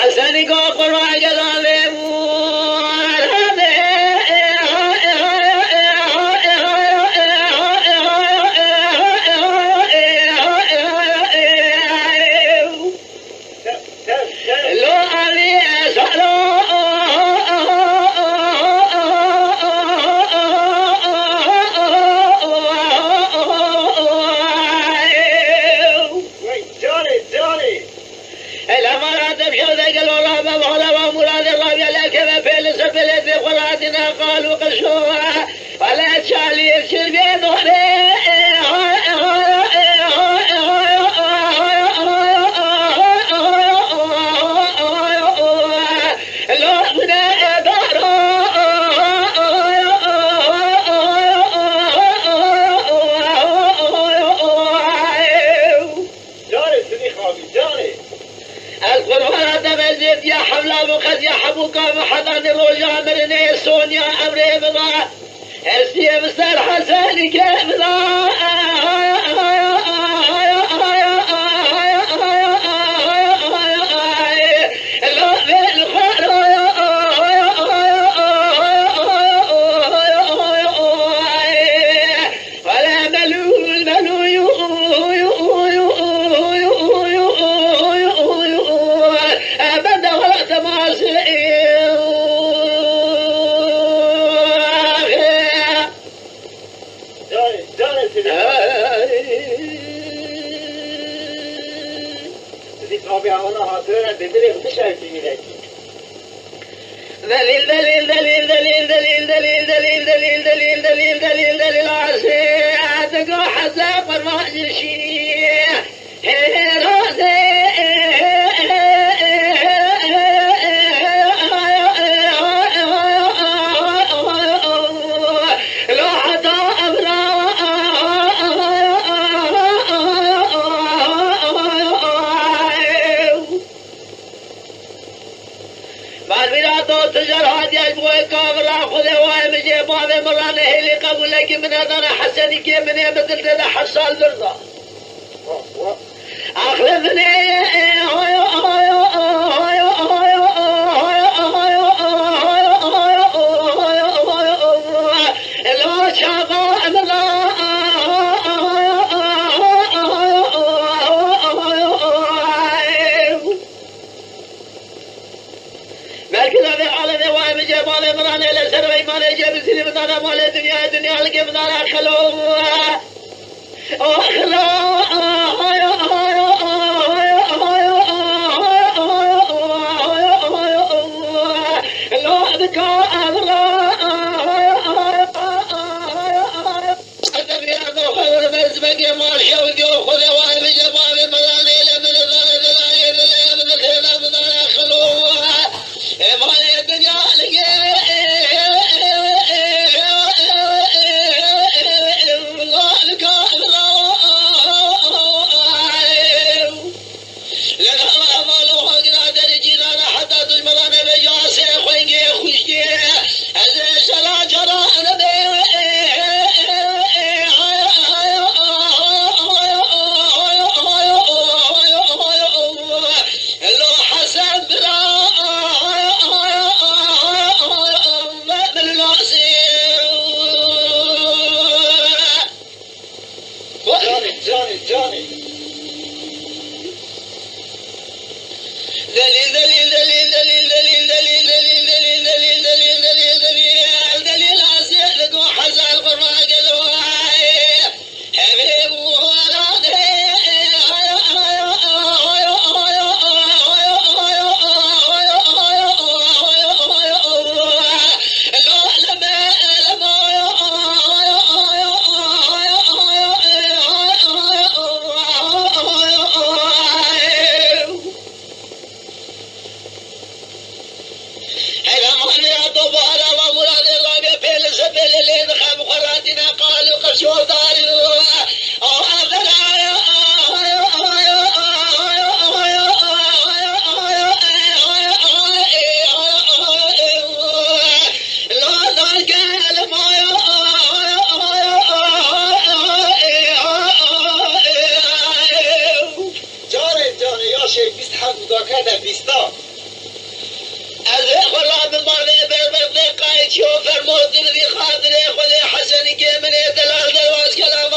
حسنی کو قرآن جلاله قالوا قشوها ولا تشالي يرشل بين يا حبلا بخز يا حبوكا محضن روجا مرني سونيا أمري بضا هسي بستر حساني كبضا دليل دليل دليل دليل دليل دليل دليل دليل دليل دليل دليل دليل عسى عتقو حساب فرماج شي راسي لو حتى تجر هادي أجبوه كامرا خذ واي مجي بابي مرانا هيلي قبولك من هذا حسني كي من مثل ذا حصال برضا أخلفني لو شافا أمرا مالي مرانا إلى سروي مالي جاب سيني بدانا مالي دنيا دنيا لقي بدانا خلو لو ذكر أمرا أدبي أدو خذ بزبقي مال شوقي وخذ واي بجبابي مرانا إلى من الظاهر دلائي دلائي من الخيلة بدانا خلو مالي الدنيا لقي شيء 20 حد مذاكرة 20 فرمود بی خاطر خود حسن که من دلال دلواز کلام